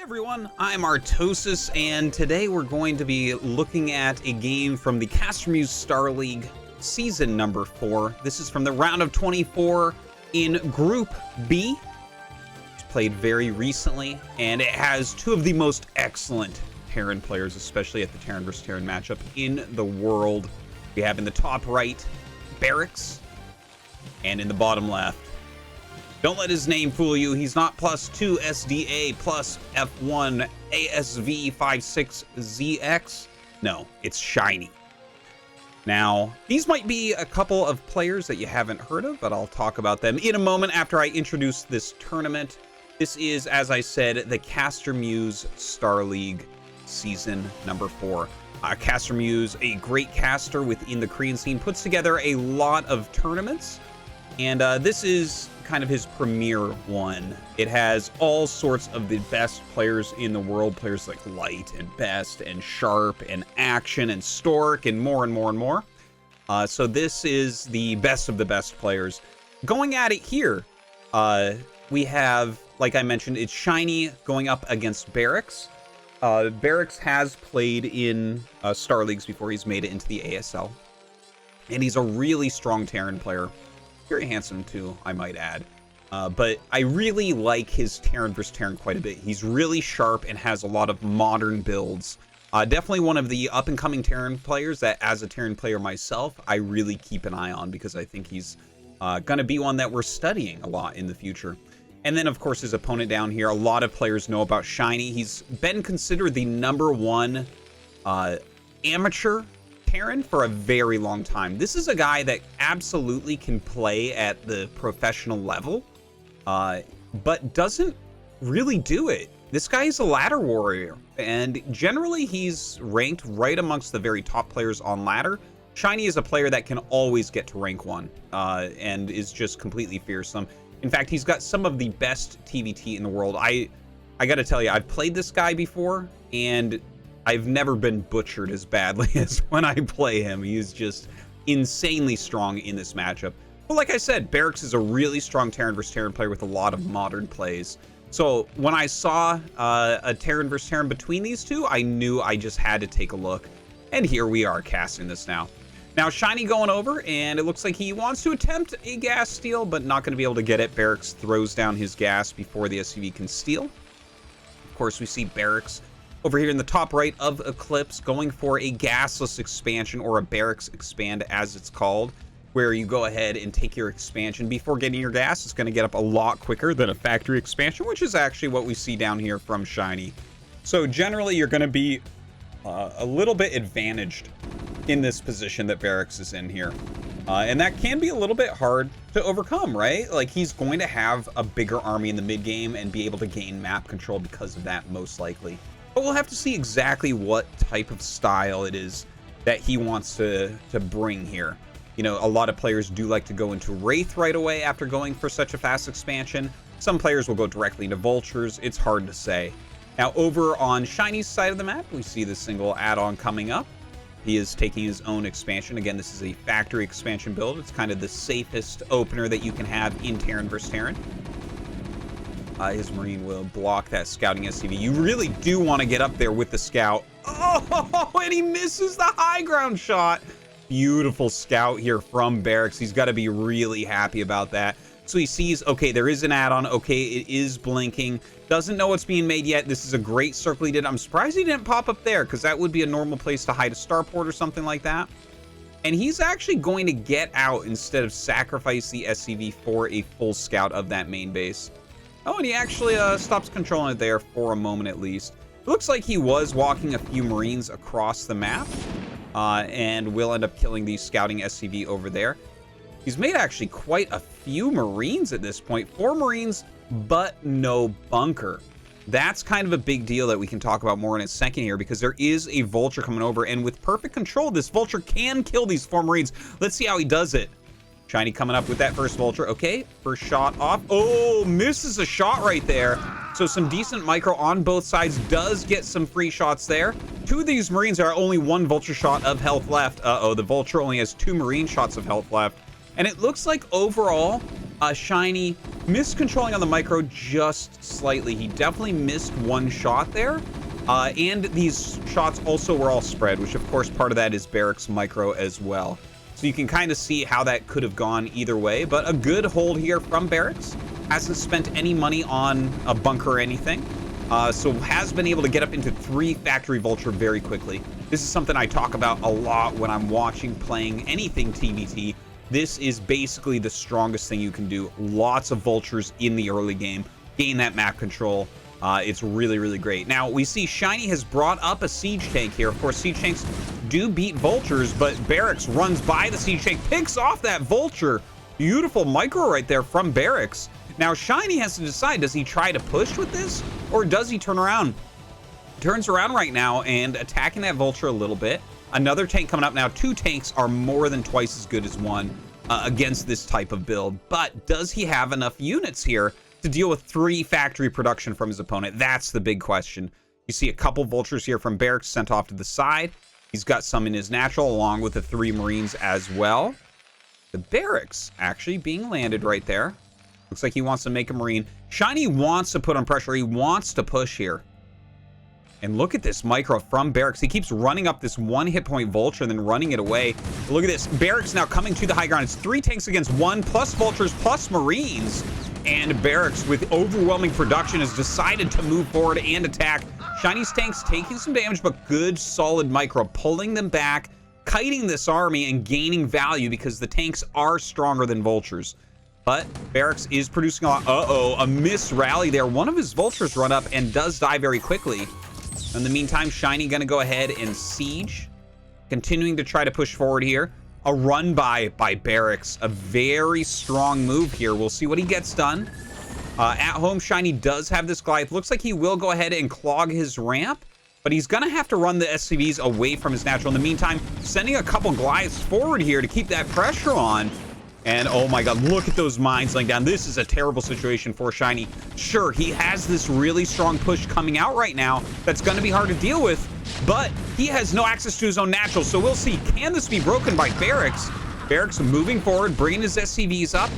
Everyone, I'm Artosis, and today we're going to be looking at a game from the CasterMuse Star League season number 4. This is from the round of 24 in Group B. It's played very recently, and it has two of the most excellent Terran players, especially at the Terran vs. Terran matchup in the world. We have in the top right, Barracks, and in the bottom left, don't let his name fool you. He's not +2 SDA plus F1 ASV 56ZX. No, it's Shinee. Now, these might be a couple of players that you haven't heard of, but I'll talk about them in a moment after I introduce this tournament. This is, as I said, the CasterMuse Star League season number 4. CasterMuse, a great caster within the Korean scene, puts together a lot of tournaments, and this is kind of his premier one. It has all sorts of the best players in the world, players like Light and Best and Sharp and Action and Stork and more and more and more. So this is the best of the best players. Going at it here, we have, like I mentioned, it's Shinee going up against Barracks. Barracks has played in Star Leagues before. He's made it into the ASL. And he's a really strong Terran player. Very handsome too, I might add. But I really like his Terran vs. Terran quite a bit. He's really sharp and has a lot of modern builds. Definitely one of the up-and-coming Terran players that, as a Terran player myself, I really keep an eye on because I think he's going to be one that we're studying a lot in the future. And then, of course, his opponent down here, a lot of players know about Shinee. He's been considered the #1 amateur Terran for a very long time. This is a guy that absolutely can play at the professional level, but doesn't really do it. This guy is a ladder warrior, and generally he's ranked right amongst the very top players on ladder. Shinee is a player that can always get to rank 1, and is just completely fearsome. In fact, he's got some of the best TVT in the world. I gotta tell you, I've played this guy before, and I've never been butchered as badly as when I play him. He's just insanely strong in this matchup. But like I said, Barracks is a really strong Terran vs. Terran player with a lot of modern plays. So when I saw a Terran vs. Terran between these two, I knew I just had to take a look. And here we are casting this now. Now, Shinee going over, and it looks like he wants to attempt a gas steal, but not going to be able to get it. Barracks throws down his gas before the SUV can steal. Of course, we see Barracks over here in the top right of Eclipse going for a gasless expansion, or a Barracks expand as it's called, where you go ahead and take your expansion before getting your gas. It's going to get up a lot quicker than a factory expansion, which is actually what we see down here from Shinee. So generally you're going to be a little bit advantaged in this position that Barracks is in here. And that can be a little bit hard to overcome, right? Like, he's going to have a bigger army in the mid game and be able to gain map control because of that, most likely. But we'll have to see exactly what type of style it is that he wants to bring here. You know, a lot of players do like to go into Wraith right away after going for such a fast expansion. Some players will go directly into Vultures. It's hard to say. Now, over on Shinee's side of the map, we see the single add-on coming up. He is taking his own expansion. Again, this is a factory expansion build. It's kind of the safest opener that you can have in Terran vs. Terran. His Marine will block that scouting SCV. You really do want to get up there with the scout. Oh, and he misses the high ground shot. Beautiful scout here from Barracks. He's got to be really happy about that. So he sees, okay, there is an add-on. Okay, it is blinking. Doesn't know what's being made yet. This is a great circle he did. I'm surprised he didn't pop up there, because that would be a normal place to hide a starport or something like that. And he's actually going to get out instead of sacrifice the SCV for a full scout of that main base. Oh, and he actually stops controlling it there for a moment at least. It looks like he was walking a few Marines across the map, and will end up killing the scouting SCV over there. He's made actually quite a few Marines at this point. 4 Marines, but no bunker. That's kind of a big deal that we can talk about more in a second here, because there is a Vulture coming over, and with perfect control, this Vulture can kill these 4 Marines. Let's see how he does it. Shinee coming up with that first Vulture. Okay, first shot off. Oh, misses a shot right there. So some decent micro on both sides. Does get some free shots there. 2 of these Marines are only 1 Vulture shot of health left. Uh-oh, the Vulture only has 2 Marine shots of health left. And it looks like overall, Shinee miscontrolling on the micro just slightly. He definitely missed one shot there. And these shots also were all spread, which of course part of that is Barracks micro as well. So you can kind of see how that could have gone either way, but a good hold here from Barracks. Hasn't spent any money on a bunker or anything. So has been able to get up into 3 factory vulture very quickly. This is something I talk about a lot when I'm watching, playing anything TVT. This is basically the strongest thing you can do. Lots of vultures in the early game. Gain that map control. It's really, really great. Now, we see Shinee has brought up a siege tank here. Of course, siege tanks do beat vultures, but Barracks runs by the siege tank, picks off that vulture. Beautiful micro right there from Barracks. Now, Shinee has to decide, does he try to push with this, or does he turn around? Turns around right now and attacking that vulture a little bit. Another tank coming up now. 2 tanks are more than twice as good as one against this type of build. But does he have enough units here to deal with 3 factory production from his opponent? That's the big question. You see a couple vultures here from Barracks sent off to the side. He's got some in his natural along with the 3 Marines as well. The Barracks actually being landed right there. Looks like he wants to make a Marine. Shinee wants to put on pressure. He wants to push here. And look at this micro from Barracks. He keeps running up this 1 hit point vulture and then running it away. Look at this. Barracks now coming to the high ground. It's 3 tanks against 1, plus vultures, plus Marines. And Barracks, with overwhelming production, has decided to move forward and attack. Shinee's tanks taking some damage, but good, solid micro, pulling them back, kiting this army, and gaining value because the tanks are stronger than vultures. But Barracks is producing a lot. Uh-oh, a missed rally there. One of his vultures run up and does die very quickly. In the meantime, Shinee gonna go ahead and siege, continuing to try to push forward here. A run by Barracks, a very strong move here. We'll see what he gets done. At home, Shinee does have this Goliath. Looks like he will go ahead and clog his ramp, but he's gonna have to run the SCVs away from his natural. In the meantime, sending a couple Goliaths forward here to keep that pressure on. And oh my god, look at those mines laying down. This is a terrible situation for Shinee. Sure, he has this really strong push coming out right now that's going to be hard to deal with, but he has no access to his own natural, so we'll see. Can this be broken by Barracks? Barracks moving forward, bringing his SCVs up.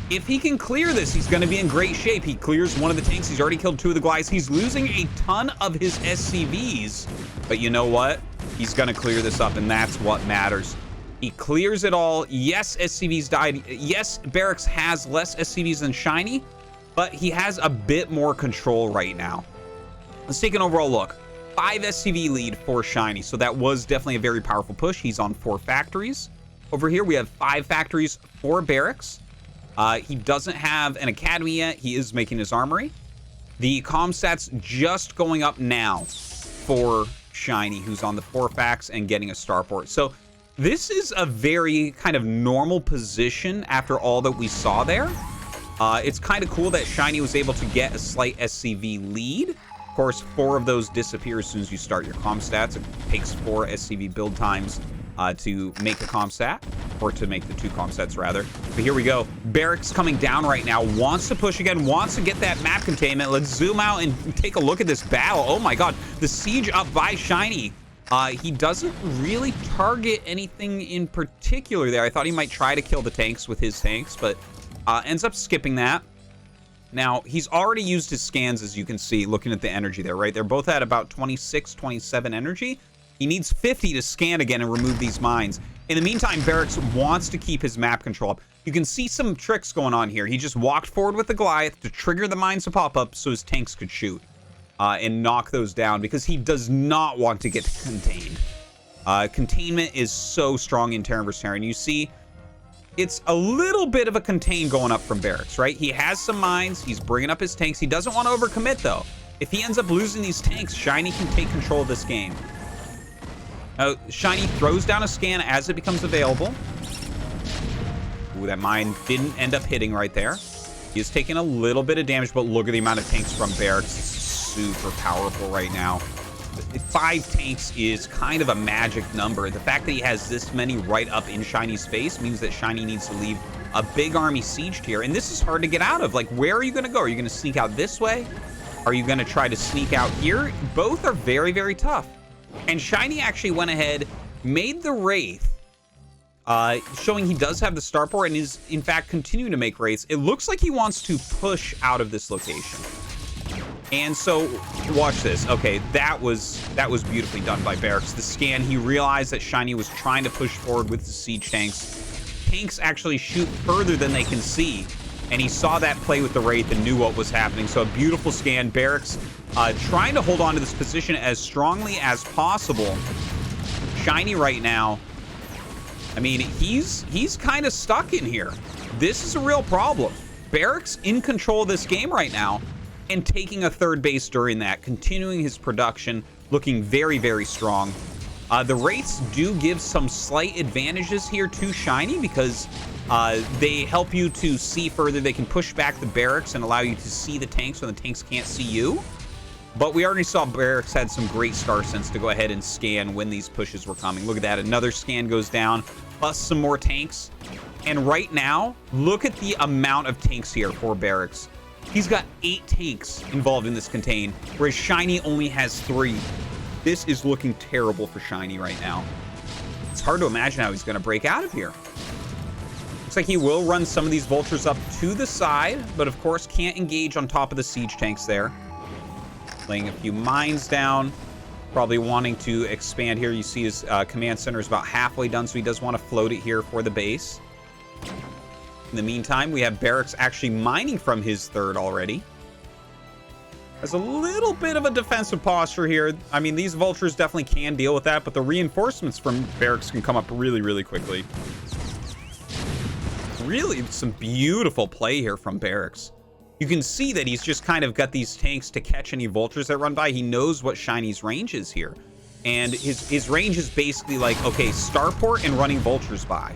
If he can clear this, he's going to be in great shape. He clears one of the tanks. He's already killed 2 of the Goliaths. He's losing a ton of his SCVs, but you know what? He's going to clear this up, and that's what matters. He clears it all. Yes, SCVs died. Yes, Barracks has less SCVs than Shinee, but he has a bit more control right now. Let's take an overall look. 5 SCV lead for Shinee, so that was definitely a very powerful push. He's on 4 factories. Over here, we have 5 factories for Barracks. He doesn't have an academy yet. He is making his armory. The comm stats just going up now for Shinee, who's on the 4 facts and getting a starport. So this is a very kind of normal position after all that we saw there. It's kind of cool that Shinee was able to get a slight SCV lead. Of course, 4 of those disappear as soon as you start your comm stats. It takes 4 SCV build times to make a comm stat, or to make the 2 comm stats rather. But here we go. Barracks coming down right now, wants to push again, wants to get that map containment. Let's zoom out and take a look at this battle. Oh my god, the siege up by Shinee. He doesn't really target anything in particular there. I thought he might try to kill the tanks with his tanks, but ends up skipping that. Now, he's already used his scans, as you can see, looking at the energy there, right? They're both at about 26, 27 energy. He needs 50 to scan again and remove these mines. In the meantime, Barracks wants to keep his map control up. You can see some tricks going on here. He just walked forward with the Goliath to trigger the mines to pop up so his tanks could shoot. And knock those down because he does not want to get contained. Containment is so strong in Terran vs. Terran. You see, it's a little bit of a contain going up from Barracks, right? He has some mines. He's bringing up his tanks. He doesn't want to overcommit, though. If he ends up losing these tanks, Shinee can take control of this game. Shinee throws down a scan as it becomes available. Ooh, that mine didn't end up hitting right there. He is taking a little bit of damage, but look at the amount of tanks from Barracks. It's super powerful right now. 5 tanks is kind of a magic number. The fact that he has this many right up in Shinee's face means that Shinee needs to leave a big army sieged here. And this is hard to get out of. Like, where are you going to go? Are you going to sneak out this way? Are you going to try to sneak out here? Both are very, very tough. And Shinee actually went ahead, made the Wraith, showing he does have the starport and is, in fact, continuing to make Wraiths. It looks like he wants to push out of this location. And so, watch this. Okay, that was beautifully done by Barracks. The scan, he realized that Shinee was trying to push forward with the siege tanks. Tanks actually shoot further than they can see. And he saw that play with the Wraith and knew what was happening. So a beautiful scan. Barracks trying to hold on to this position as strongly as possible. Shinee right now, I mean, he's kind of stuck in here. This is a real problem. Barracks in control of this game right now and taking a third base during that, continuing his production, looking very, very strong. The Wraiths do give some slight advantages here to Shinee because they help you to see further. They can push back the Barracks and allow you to see the tanks when the tanks can't see you. But we already saw Barracks had some great star sense to go ahead and scan when these pushes were coming. Look at that. Another scan goes down, plus some more tanks. And right now, look at the amount of tanks here for Barracks. He's got 8 tanks involved in this contain, whereas Shinee only has 3. This is looking terrible for Shinee right now. It's hard to imagine how he's going to break out of here. Looks like he will run some of these vultures up to the side, but of course can't engage on top of the siege tanks there. Laying a few mines down, probably wanting to expand here. You see his command center is about halfway done, so he does want to float it here for the base. In the meantime, we have Barracks actually mining from his third already. Has a little bit of a defensive posture here. I mean, these vultures definitely can deal with that, but the reinforcements from Barracks can come up really, really quickly. Really some beautiful play here from Barracks. You can see that he's just kind of got these tanks to catch any vultures that run by. He knows what Shinee's range is here. And his range is basically like, okay, starport and running vultures by.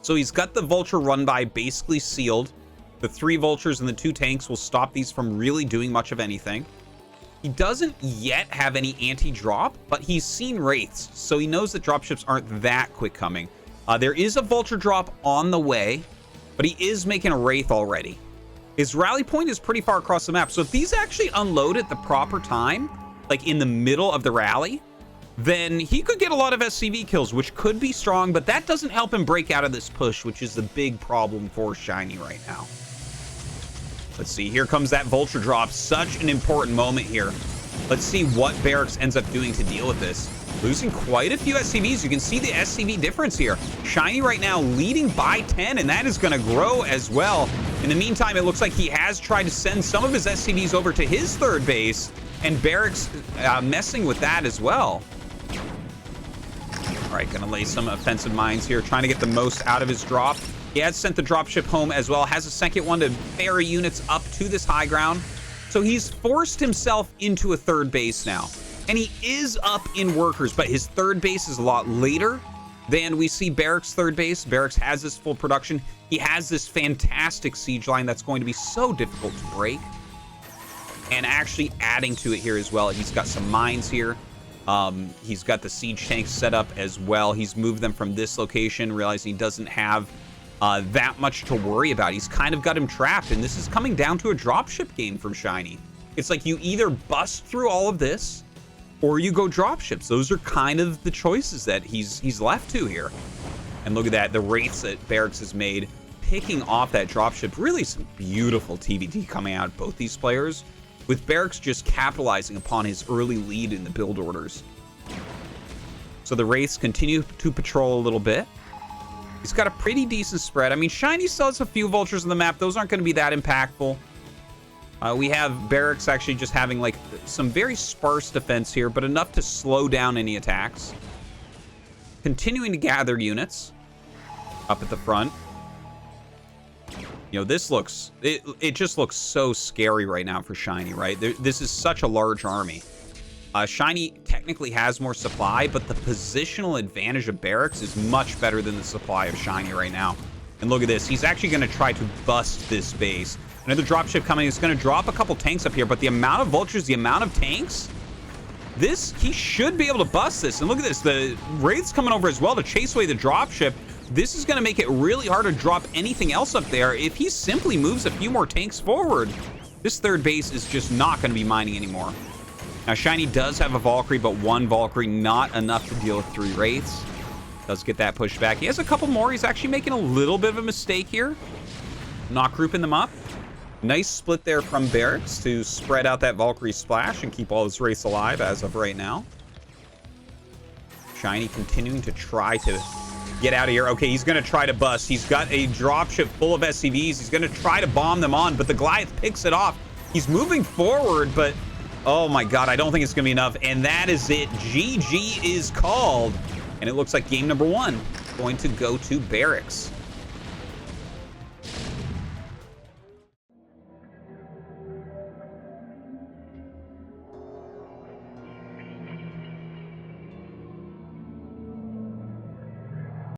So he's got the vulture run by basically sealed. The 3 vultures and the 2 tanks will stop these from really doing much of anything. He doesn't yet have any anti-drop, but he's seen Wraiths, so he knows that dropships aren't that quick coming. There is a vulture drop on the way, but he is making a Wraith already. His rally point is pretty far across the map, so if these actually unload at the proper time, like in the middle of the rally, then he could get a lot of SCV kills, which could be strong, but that doesn't help him break out of this push, which is the big problem for Shinee right now. Let's see, here comes that vulture drop. Such an important moment here. Let's see what Barracks ends up doing to deal with this. Losing quite a few SCVs. You can see the SCV difference here. Shinee right now leading by 10, and that is going to grow as well. In the meantime, it looks like he has tried to send some of his SCVs over to his third base, and Barracks messing with that as well. All right, gonna lay some offensive mines here, trying to get the most out of his drop. He has sent the dropship home as well, has a second one to ferry units up to this high ground. So he's forced himself into a third base now. And he is up in workers, but his third base is a lot later than we see Barracks' third base. Barracks has this full production. He has this fantastic siege line that's going to be so difficult to break. And actually adding to it here as well, he's got some mines here. He's got the siege tanks set up as well. He's moved them from this location, realizing he doesn't have that much to worry about. He's kind of got him trapped, and this is coming down to a dropship game from Shinee. It's like you either bust through all of this, or you go dropships. Those are kind of the choices that he's left to here. And look at that, the Wraiths that Barracks has made, picking off that dropship. Really some beautiful TVD coming out of both these players, with Barracks just capitalizing upon his early lead in the build orders. So the Wraiths continue to patrol a little bit. He's got a pretty decent spread. I mean, Shinee still has a few vultures on the map. Those aren't going to be that impactful. We have Barracks actually just having like some very sparse defense here, but enough to slow down any attacks. Continuing to gather units up at the front. You know, this looks, it just looks so scary right now for Shinee, right? This is such a large army. Shinee technically has more supply, but the positional advantage of Barracks is much better than the supply of Shinee right now. And look at this. He's actually going to try to bust this base. Another dropship coming. It's going to drop a couple tanks up here, but the amount of vultures, the amount of tanks, he should be able to bust this. And look at this. The Wraith's coming over as well to chase away the dropship. This is going to make it really hard to drop anything else up there. If he simply moves a few more tanks forward, this third base is just not going to be mining anymore. Now, Shinee does have a Valkyrie, but one Valkyrie, not enough to deal with 3 Wraiths. Does get that pushed back. He has a couple more. He's actually making a little bit of a mistake here. Not grouping them up. Nice split there from Barracks to spread out that Valkyrie splash and keep all this race alive as of right now. Shinee continuing to try to get out of here. Okay, he's going to try to bust. He's got a dropship full of SCVs. He's going to try to bomb them on, but the Goliath picks it off. He's moving forward, but oh my god, I don't think it's going to be enough. And that is it. GG is called. And it looks like game number 1 going to go to Barracks.